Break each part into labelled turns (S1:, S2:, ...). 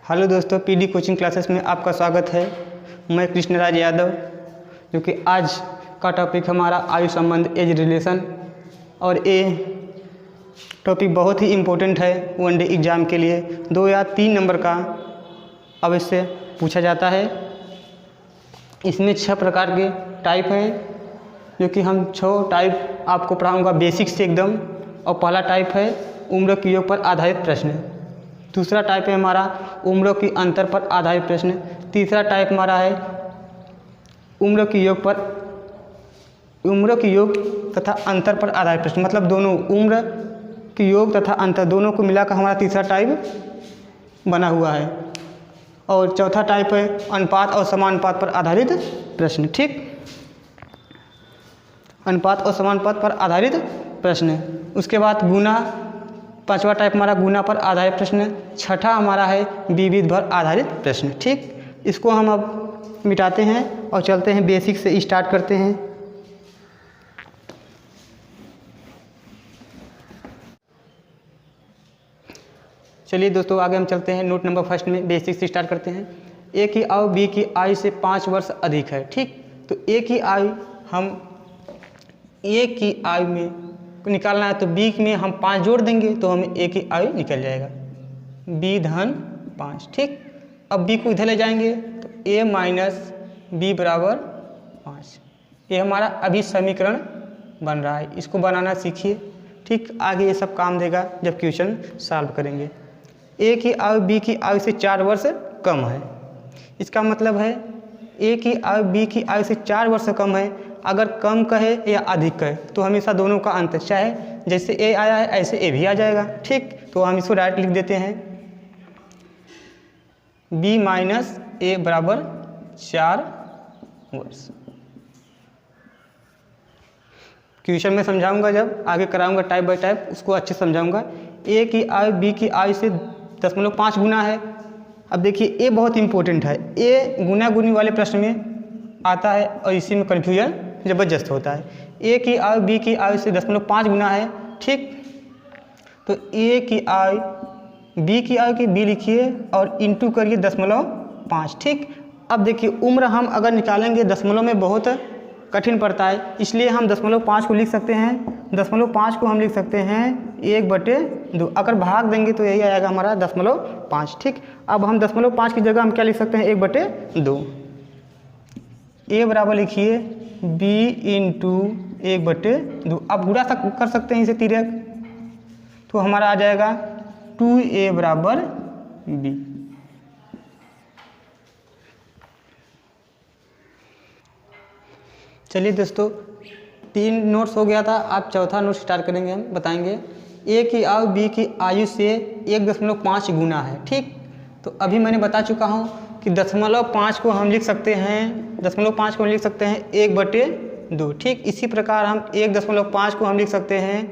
S1: Hello दोस्तों, PD coaching classes में आपका स्वागत है। मैं कृष्णराज यादव, जो कि आज का टॉपिक हमारा आयु संबंध एज रिलेशन, और ये टॉपिक बहुत ही इम्पोर्टेंट है वनडे एग्ज़ाम के लिए। 2 या 3 नंबर का अवश्य पूछा जाता है। इसमें 6 प्रकार के टाइप हैं, जो कि हम 6 टाइप आपको पढ़ाऊँगा बेसिक से एकदम। और पहला टाइप है उम्र के योग पर आधारित प्रश्न। दूसरा टाइप है हमारा उम्र की अंतर पर आधारित प्रश्न। तीसरा टाइप हमारा है उम्र के योग तथा अंतर पर आधारित प्रश्न, मतलब दोनों उम्र के योग तथा अंतर दोनों को मिलाकर हमारा तीसरा टाइप बना हुआ है। और चौथा टाइप है अनुपात और समानुपात पर आधारित प्रश्न। ठीक, अनुपात और समानुपात पर आधारित प्रश्न। उसके बाद गुना, 5वां टाइप हमारा गुना पर आधारित प्रश्न। 6ठा हमारा है विविध पर आधारित प्रश्न। ठीक, इसको हम अब मिटाते हैं और चलते हैं बेसिक से स्टार्ट करते हैं। चलिए दोस्तों, आगे हम चलते हैं। नोट नंबर फर्स्ट में बेसिक से स्टार्ट करते हैं। ए की आयु बी की आयु से 5 वर्ष अधिक है। ठीक, तो ए की आयु हम ए की आयु में निकालना है, तो बी में हम 5 जोड़ देंगे तो हमें ए की आयु निकल जाएगा, बी धन 5। ठीक, अब बी को इधर ले जाएंगे तो ए माइनस बी बराबर 5। ये हमारा अभी समीकरण बन रहा है, इसको बनाना सीखिए। ठीक, आगे ये सब काम देगा जब क्वेश्चन सॉल्व करेंगे। ए की आयु बी की आयु से 4 वर्ष कम है। इसका मतलब है ए की आयु बी की आयु से 4 वर्ष कम है। अगर कम कहे या अधिक कहे तो हमेशा दोनों का अंतर, चाहे जैसे ए आया है ऐसे ए भी आ जाएगा। ठीक, तो हम इसको डायरेक्ट लिख देते हैं, बी माइनस ए बराबर 4 वर्ष। क्वेश्चन में समझाऊंगा, जब आगे कराऊंगा टाइप बाय टाइप उसको अच्छे समझाऊंगा। ए की आयु बी की आयु से 0.5 गुना है। अब देखिए ए बहुत इंपॉर्टेंट है, ए गुना गुनी वाले प्रश्न में आता है और इसी में कन्फ्यूजन ज़बरदस्त होता है। ए की आयु बी की आयु से 0.5 गुना है। ठीक, तो ए की आयु बी की आयु की बी लिखिए और इंटू करिए 0.5। ठीक, अब देखिए उम्र हम अगर निकालेंगे दशमलव में बहुत कठिन पड़ता है, इसलिए हम 0.5 को लिख सकते हैं। 0.5 को हम लिख सकते हैं 1/2। अगर भाग देंगे तो यही आएगा हमारा 0.5। ठीक, अब हम 0.5 की जगह हम क्या लिख सकते हैं 1/2। ए बराबर लिखिए बी इंटू 1/2। अब गुणा कर सकते हैं इसे तिर्यक, तो हमारा आ जाएगा 2a बराबर b। चलिए दोस्तों, 3 नोट्स हो गया था, आप चौथा नोट स्टार्ट करेंगे। हम बताएंगे ए की आयु बी की आयु से 1.5 गुना है। ठीक, तो अभी मैंने बता चुका हूँ कि 0.5 को हम लिख सकते हैं 1/2। ठीक, इसी प्रकार हम 1.5 को हम लिख सकते हैं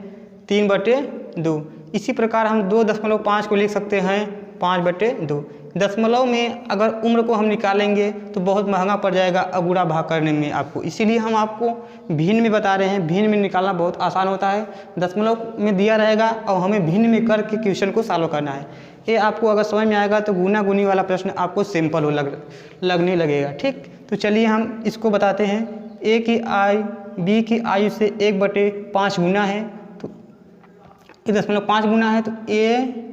S1: 3/2। इसी प्रकार हम 2.5 को लिख सकते हैं 5/2। दशमलव में अगर उम्र को हम निकालेंगे तो बहुत महंगा पड़ जाएगा अगुणा भाग करने में आपको, इसीलिए हम आपको भिन्न में बता रहे हैं। भिन्न में निकालना बहुत आसान होता है, दशमलव में दिया रहेगा और हमें भिन्न में करके क्वेश्चन को सॉल्व करना है। ये आपको अगर समझ में आएगा तो गुना गुनी वाला प्रश्न आपको सिंपल लगने लगेगा। ठीक, तो चलिए हम इसको बताते हैं। ए की आयु बी की आयु से 1/5 गुना है, तो 1.5 गुना है, तो ए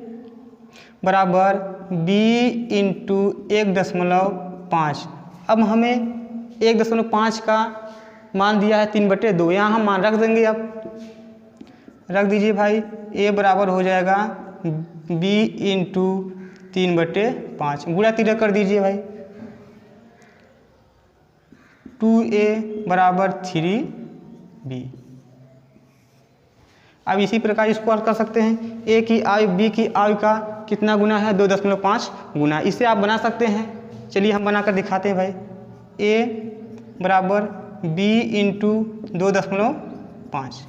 S1: बराबर बी इंटू 1.5। अब हमें 1.5 का मान दिया है 3/2, यहाँ हम मान रख देंगे। अब रख दीजिए भाई, ए बराबर हो जाएगा बी इंटू 3/5। गुणा तिर्यक कर दीजिए भाई, 2a बराबर 3b। अब इसी प्रकार इसको और कर सकते हैं। ए की आयु बी की आयु का कितना गुना है 2.5 गुना। इसे आप बना सकते हैं, चलिए हम बनाकर दिखाते हैं भाई। ए बराबर बी इंटू 2.5।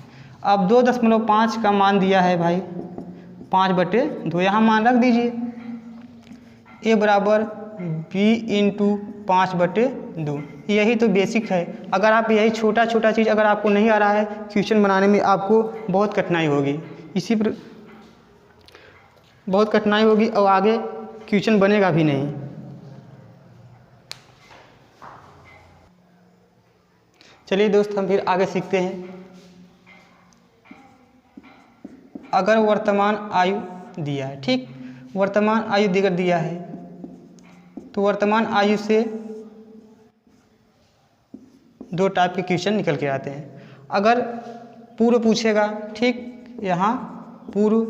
S1: अब 2.5 का मान दिया है भाई 5/2, यहाँ मान रख दीजिए। ए बराबर बी इंटू 5/2। यही तो बेसिक है। अगर आप यही छोटा छोटा चीज़ अगर आपको नहीं आ रहा है, क्वेश्चन बनाने में आपको बहुत कठिनाई होगी, और आगे क्वेश्चन बनेगा भी नहीं। चलिए दोस्त हम फिर आगे सीखते हैं। अगर वर्तमान आयु दिया है, ठीक, वर्तमान आयु दिया है, तो वर्तमान आयु से दो टाइप के क्वेश्चन निकल के आते हैं। अगर पूर्व पूछेगा, ठीक, यहाँ पूर्व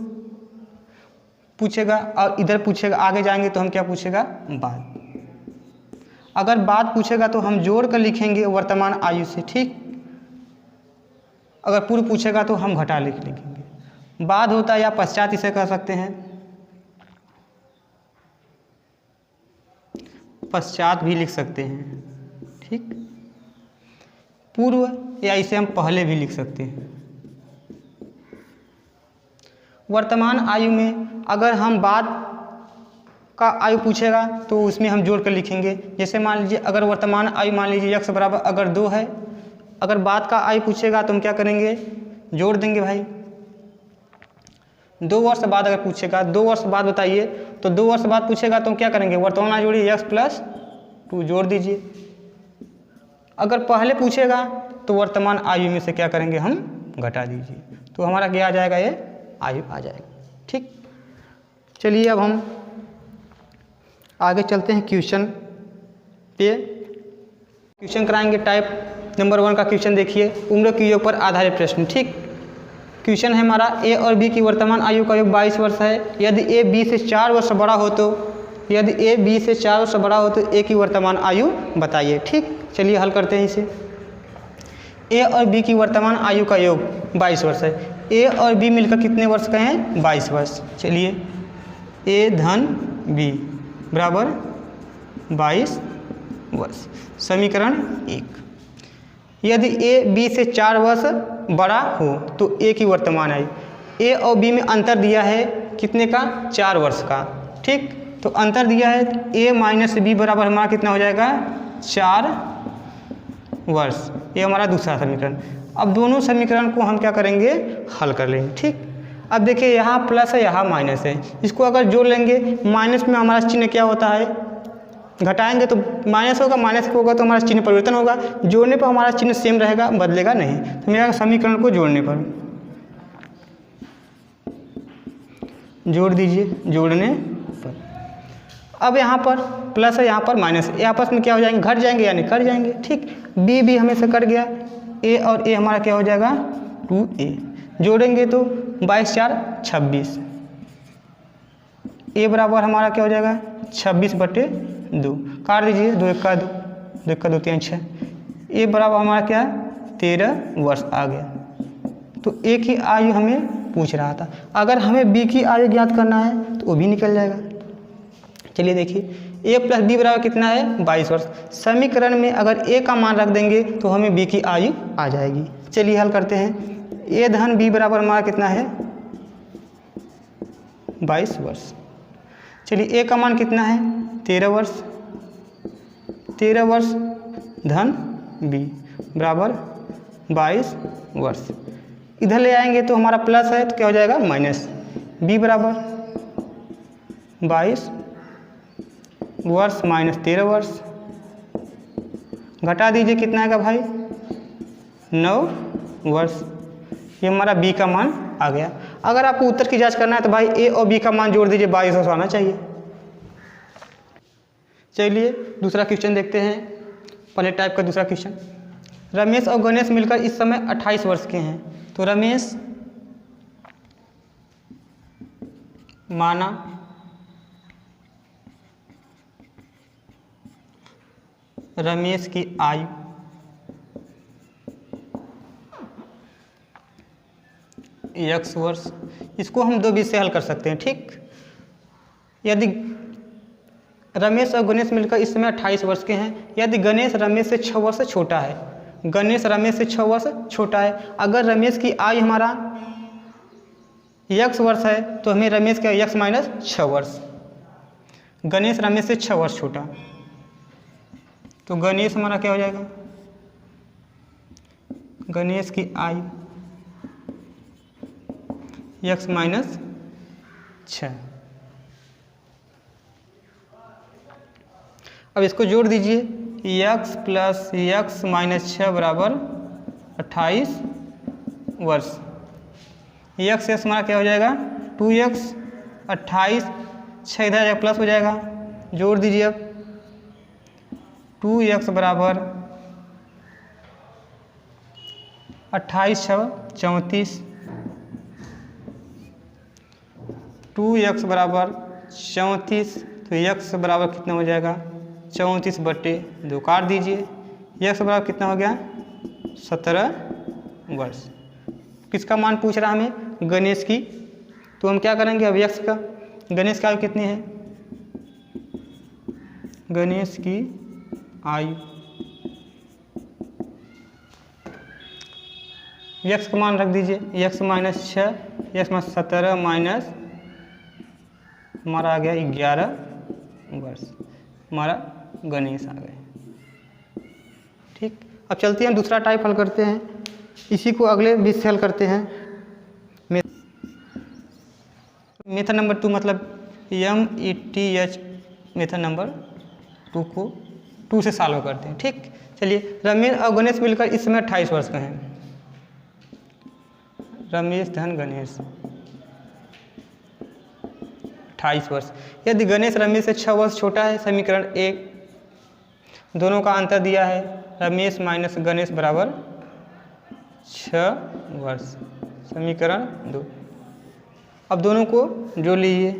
S1: पूछेगा और इधर पूछेगा, आगे जाएंगे तो हम क्या पूछेगा, बाद। अगर बाद पूछेगा तो हम जोड़ कर लिखेंगे वर्तमान आयु से, ठीक। अगर पूर्व पूछेगा तो हम घटा लिखेंगे। बाद होता है या पश्चात इसे कह सकते हैं, पश्चात भी लिख सकते हैं, ठीक। पूर्व या इसे हम पहले भी लिख सकते हैं। वर्तमान आयु में अगर हम बाद का आयु पूछेगा तो उसमें हम जोड़ कर लिखेंगे। जैसे मान लीजिए अगर वर्तमान आयु मान लीजिए x बराबर अगर 2 है, अगर बाद का आयु पूछेगा तो हम क्या करेंगे, जोड़ देंगे भाई। 2 वर्ष बाद अगर पूछेगा, 2 वर्ष बाद बताइए, तो 2 वर्ष बाद पूछेगा तो हम क्या करेंगे, वर्तमान आयु जोड़िए x + 2 जोड़ दीजिए। अगर पहले पूछेगा तो वर्तमान आयु में से क्या करेंगे, हम घटा दीजिए, तो हमारा क्या आ जाएगा, ये आयु आ जाएगा, ठीक। चलिए अब हम आगे चलते हैं क्वेश्चन पे। क्वेश्चन कराएंगे टाइप नंबर 1 का क्वेश्चन देखिए, उम्र के योग पर आधारित प्रश्न, ठीक। क्वेश्चन है हमारा, ए और बी की वर्तमान आयु का योग 22 वर्ष है। यदि ए बी से 4 वर्ष बड़ा हो तो, यदि ए बी से 4 वर्ष बड़ा हो तो ए की वर्तमान आयु बताइए, ठीक। चलिए हल करते हैं इसे। ए और बी की वर्तमान आयु का योग 22 वर्ष है। ए और बी मिलकर कितने वर्ष का हैं, 22 वर्ष। चलिए ए धन बी बराबर 22 वर्ष। समीकरण 1। यदि ए बी से 4 वर्ष बड़ा हो तो ए की वर्तमान आयु, ए और बी में अंतर दिया है कितने का, 4 वर्ष का, ठीक। तो अंतर दिया है, ए माइनस बी बराबर हमारा कितना हो जाएगा, 4 वर्ष। ये हमारा दूसरा समीकरण। अब दोनों समीकरण को हम क्या करेंगे, हल कर लेंगे, ठीक। अब देखिए यहाँ प्लस है, यहाँ माइनस है, इसको अगर जोड़ लेंगे, माइनस में हमारा चिन्ह क्या होता है, घटाएंगे तो माइनस होगा, माइनस होगा तो हमारा चिन्ह परिवर्तन होगा, जोड़ने पर हमारा चिन्ह सेम रहेगा, बदलेगा नहीं। तो मेरा समीकरण को जोड़ने पर जोड़ दीजिए, जोड़ने पर। अब यहाँ पर प्लस है, यहाँ पर माइनस है, आपस में क्या हो जाएंगे, घट जाएंगे यानी कट जाएंगे, ठीक। बी भी हमें से कट गया, ए और ए हमारा क्या हो जाएगा, 2a। जोड़ेंगे तो 22 4 26, ए बराबर हमारा क्या हो जाएगा, 26/2। काट दीजिए, 2 1 का 2, 2 1 का 2 3 6। ए बराबर हमारा क्या है, 13 वर्ष आ गया। तो ए की आयु हमें पूछ रहा था, अगर हमें बी की आयु ज्ञात करना है तो वो भी निकल जाएगा। चलिए देखिए, ए प्लस बी बराबर कितना है, 22 वर्ष। समीकरण में अगर ए का मान रख देंगे तो हमें बी की आयु आ जाएगी। चलिए हल करते हैं। ए धन बी बराबर हमारा कितना है, 22 वर्ष। चलिए ए का मान कितना है, 13 वर्ष। 13 वर्ष धन बी बराबर 22 वर्ष। इधर ले आएंगे तो हमारा प्लस है तो क्या हो जाएगा, माइनस। बी बराबर 22 वर्ष माइनस 13 वर्ष। घटा दीजिए, कितना आएगा भाई, 9 वर्ष। ये हमारा बी का मान आ गया। अगर आपको उत्तर की जांच करना है तो भाई ए और बी का मान जोड़ दीजिए, 22 वर्ष आना चाहिए। चलिए दूसरा क्वेश्चन देखते हैं, पहले टाइप का दूसरा क्वेश्चन। रमेश और गणेश मिलकर इस समय 28 वर्ष के हैं। तो रमेश माना रमेश की आयु x वर्ष। इसको हम 2 बीच से हल कर सकते हैं, ठीक। यदि रमेश और गणेश मिलकर इस समय 28 वर्ष के हैं, यदि गणेश रमेश से 6 वर्ष छोटा है, गणेश रमेश से 6 वर्ष छोटा है, अगर रमेश की आयु हमारा x वर्ष है तो हमें रमेश का x माइनस 6 वर्ष। गणेश रमेश से 6 वर्ष छोटा, तो गणेश हमारा क्या हो जाएगा, गणेश की आयु x माइनस 6। अब इसको जोड़ दीजिए, x प्लस x माइनस 6 बराबर 28 वर्ष। x से हमारा क्या हो जाएगा 2x, 28, 6 इधर जाएगा प्लस हो जाएगा, जोड़ दीजिए। अब 2x बराबर 28 6 34, 2x बराबर 34, तो x बराबर कितना हो जाएगा 34/2, काट दीजिए। x बराबर कितना हो गया 17 वर्ष। किसका मान पूछ रहा हमें, गणेश की, तो हम क्या करेंगे अब x का, गणेश की आयु कितनी है, गणेश की आयु, x का मान रख दीजिए, x माइनस 6, x में 17 माइनस हमारा आ गया 11 वर्ष, हमारा गणेश आ गए। ठीक, अब चलते हैं दूसरा टाइप हल करते हैं, इसी को अगले 20 से हल करते हैं। मेथड नंबर 2 मतलब METH मेथड नंबर 2 को 2 से सॉल्व करते हैं। ठीक, चलिए, रमेश और गणेश मिलकर इस समय 28 वर्ष का हैं। रमेश धन गणेश 28 वर्ष। यदि गणेश रमेश से 6 वर्ष छोटा है, समीकरण 1, दोनों का अंतर दिया है, रमेश माइनस गणेश बराबर 6 वर्ष, समीकरण 2। अब दोनों को जोड़ लीजिए,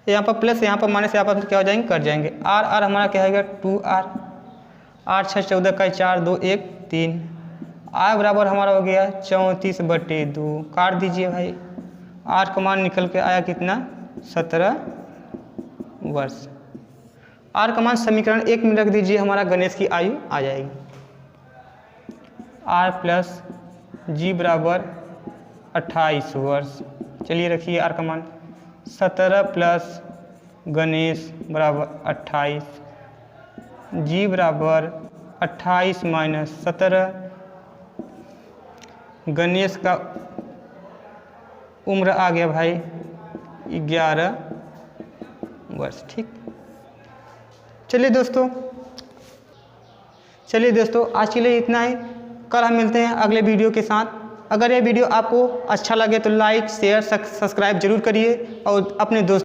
S1: यहाँ पर प्लस, यहाँ पर माइनस, यहाँ पर क्या हो जाएंगे, कट जाएंगे। आर आर हमारा क्या होगा 2r, 8 6 14 का 4 2 1 3, आर बराबर हमारा हो गया 34/2, काट दीजिए भाई। आर का मान निकल के आया कितना 17 वर्ष। आर का मान समीकरण 1 में रख दीजिए, हमारा गणेश की आयु आ जाएगी। आर प्लस जी बराबर 28 वर्ष। चलिए रखिए आर का मान 17 प्लस गणेश बराबर 28, जी बराबर 28 माइनस 17, गणेश का उम्र आ गया भाई 11 वर्ष। ठीक, चलिए दोस्तों आज के लिए इतना ही। कल हम मिलते हैं अगले वीडियो के साथ। अगर यह वीडियो आपको अच्छा लगे तो लाइक शेयर सब्सक्राइब जरूर करिए और अपने दोस्तों